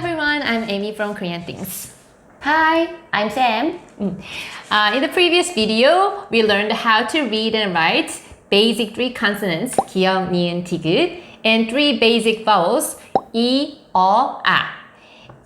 everyone, I'm Amy from Korean Things. Hi, I'm Sam. In the previous video, we learned how to read and write basic 3 consonants, 기역, 니은, 디귿, and 3 basic vowels, 이, 어, 아.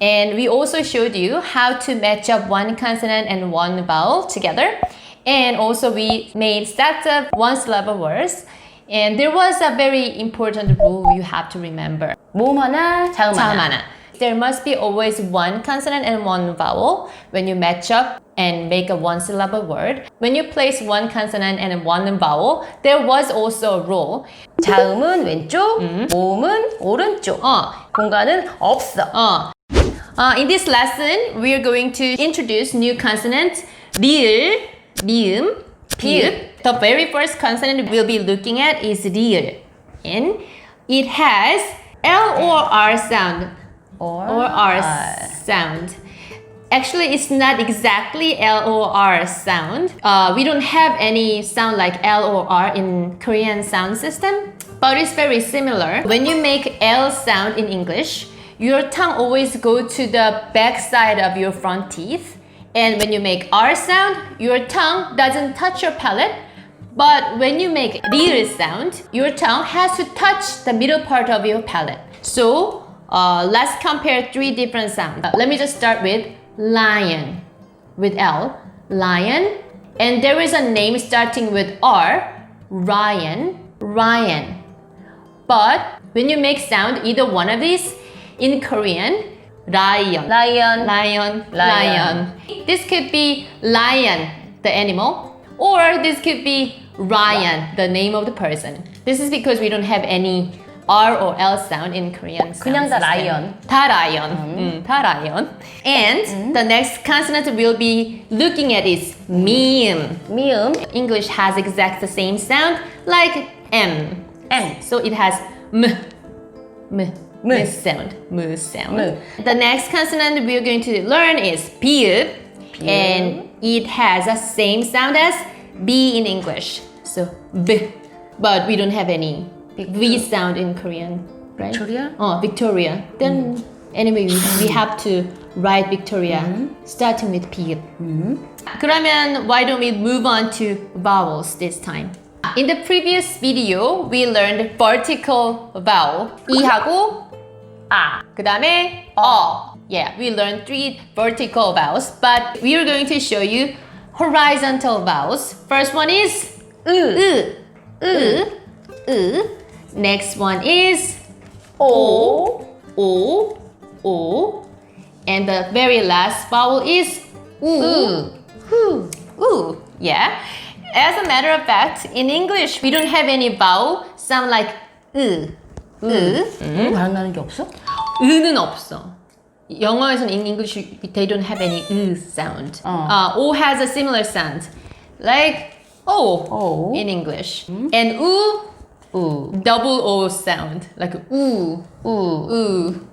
And we also showed you how to match up one consonant and one vowel together. And also we made sets of one-syllable words. And there was a very important rule you have to remember. 모음 하나, 자음 하나. There must be always one consonant and one vowel when you match up and make a one-syllable word. When you place one consonant and one vowel, there was also a rule. 자음은 왼쪽, 모음은 오른쪽. 공간은 없어. In this lesson, we are going to introduce new consonants, 리을, 미음, 비읍. The very first consonant we'll be looking at is 리을. And it has L or R sound. Or R sound. Actually, it's not exactly L or R sound. We don't have any sound like L or R in Korean sound system, but it's very similar. When you make L sound in English, your tongue always go to the back side of your front teeth. And when you make R sound, your tongue doesn't touch your palate. But when you make 리을 sound, your tongue has to touch the middle part of your palate. So, let's compare 3 different sounds. Let me just start with lion, with L, lion. And there is a name starting with R, Ryan, Ryan. But when you make sound either one of these, in Korean, lion, lion, lion, lion. This could be lion, the animal, or this could be Ryan, the name of the person. This is because we don't have any R or L sound in Korean sound 그냥 다 system. 라이언. 다 라이언. 다 라이언. And the next consonant we'll be looking at is 미음. 미음, English has exact the same sound like M. M. So it has M sound. M sound. M. The next consonant we're going to learn is 비읍. And it has the same sound as B in English. So B. But we don't have any V sound in Korean, right? Victoria? Oh, Victoria. Then anyway, we have to write Victoria starting with 비읍. 그러면 why don't we move on to vowels this time? In the previous video, we learned vertical vowel. 이하고 아. 그다음에 어. Yeah, we learned 3 vertical vowels, but we are going to show you horizontal vowels. First one is 으. Next one is o. And the very last vowel is 우. Yeah. As a matter of fact, in English, we don't have any vowel sound like 으. 발음나는 게 없어? 으는 없어. 영어에서는 in English they don't have any 으 sound. O has a similar sound, like O in English. And double O sound, like 우.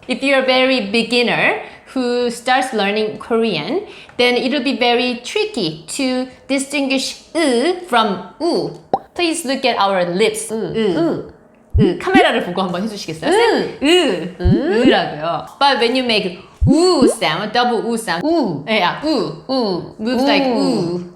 If you're a very beginner who starts learning Korean, then it'll be very tricky to distinguish 으 from 우. Please look at our lips. 카메라를 보고 한번 해주시겠어요? 으라고요. But when you make 우 sound, double 우 sound, moves like 우.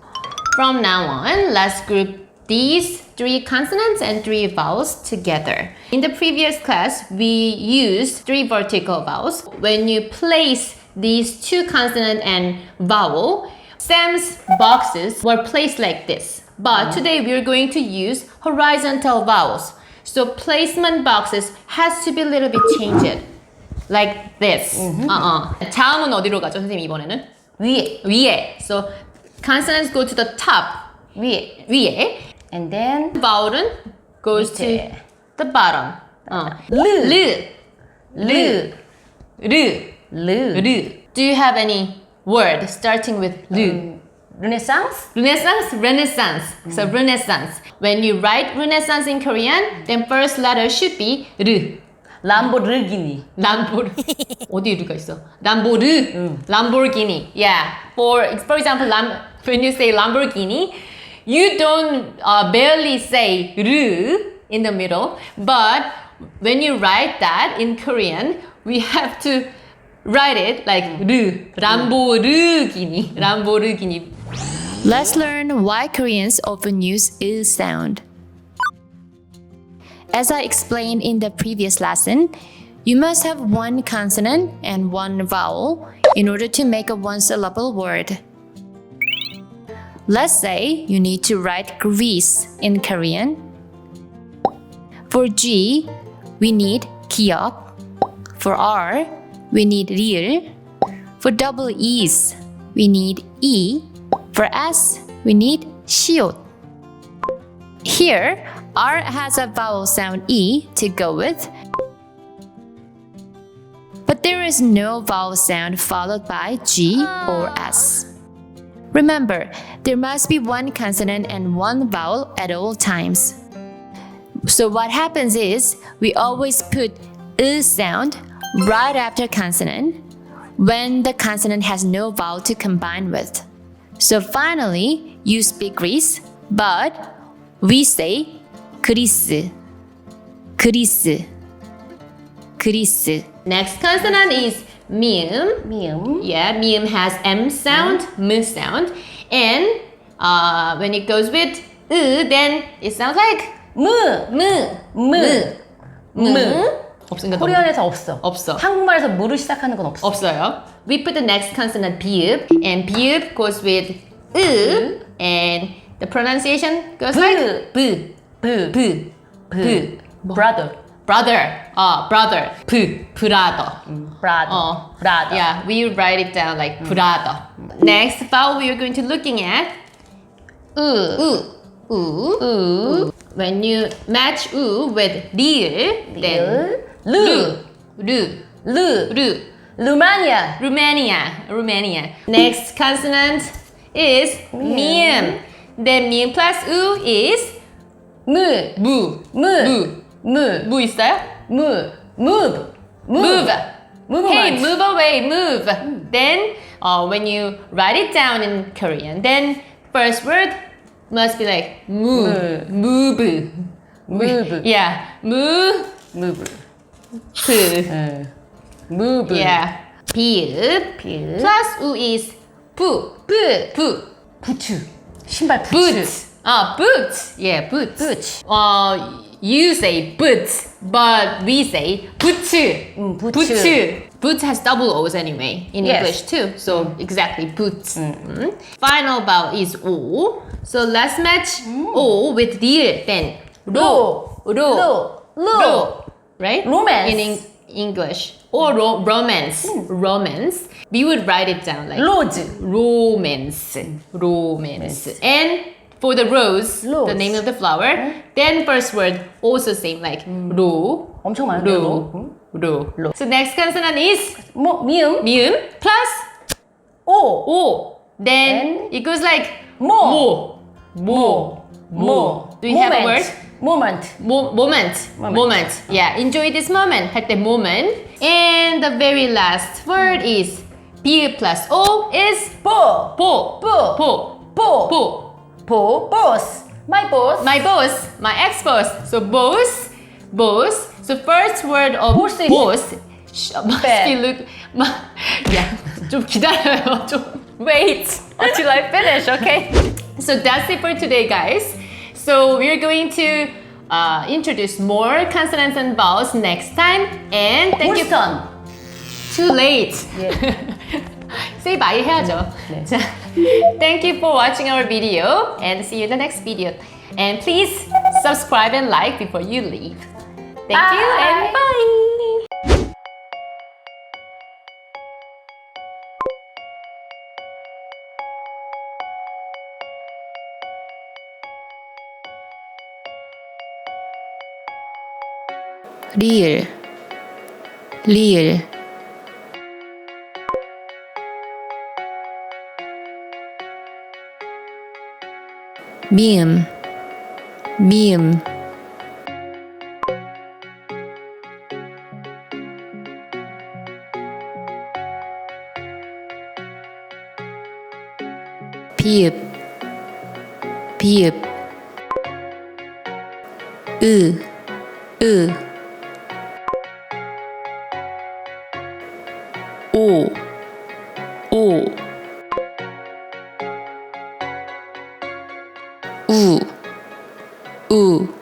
From now on, let's group these 3 consonants and 3 vowels together. In the previous class, we used 3 vertical vowels. When you place these 2 consonant and vowel, Sam's boxes were placed like this. But today we're going to use horizontal vowels. So placement boxes has to be a little bit changed. Like this. 자음은 어디로 가죠, 선생님 이번에는? 위에. So consonants go to the top. 위에. And then vowel은 goes 밑에. to the bottom. 르. Do you have any word starting with 르? Renaissance? Renaissance. So Renaissance. When you write Renaissance in Korean, then first letter should be 르. 람보르기니. 어디 르가 있어? Lamborghini. Yeah. For example, when you say Lamborghini, you don't barely say 르 in the middle. But when you write that in Korean, we have to write it like 르, 람보르기니, 람보르기니. Let's learn why Koreans often use is sound. As I explained in the previous lesson, you must have one consonant and one vowel in order to make a one-syllable word. Let's say you need to write Greece in Korean. For G, we need 기역. For R, we need 리을. For double E's, we need E. For S, we need 시옷. Here, R has a vowel sound E to go with, but there is no vowel sound followed by G or S. Remember, there must be one consonant and one vowel at all times. So what happens is, we always put sound right after consonant when the consonant has no vowel to combine with. So finally, you speak Greece, but we say 그리스, 그리스, 그리스. Next consonant is 미음. 미음. Yeah, 미음 has M sound, M sound. And when it goes with then it sounds like 무. 없으니까 코리안에서 없어. 없어. 한국말에서 무를 시작하는 건 없어. 없어요. We put the next consonant 비읍, and 비읍 goes with and the pronunciation goes like 브, 브. brother. Brother, brother, brother. brother. Yeah, we write it down like brother. Next vowel we are going to looking at u. When you match u with 리을, then 루. Romania. Next consonant is 미음. Then 미음 plus u is 무 있어요? move. Hey, move away, move. Then, when you write it down in Korean, then first word must be like move. Yeah, move. move. Yeah. 비읍 plus u is 부. 부츠. 신발 부츠. Boots. Boots. Yeah, boots. You say boots, but we say 부츠. 부츠. Boots has double O's anyway in Yes. English too. So exactly, boots. Final vowel is O. So let's match O with 리을 then. 로. Right? Romance. In English. Or romance. Romance. We would write it down like romance. And for the rose, the name of the flower, then first word also same like 로. 엄청 많은데요. 로. So next consonant is 미음. plus O. Then it goes like mo. Do you have a word? Moment. Yeah, enjoy this moment. 할 때 moment. And the very last word is 비읍 plus O is boss. My boss. My ex-boss. So boss. So first word of boss must be look. Yeah, 좀 기다려요. 좀 wait until I finish, okay? So that's it for today, guys. So we're going to introduce more consonants and vowels next time. And thank you. Too late. Say bye 해야죠. 자, thank you for watching our video and see you in the next video. And please subscribe and like before you leave. Thank you and bye. 리을 미음 비읍 으 오, 오, 우, 우,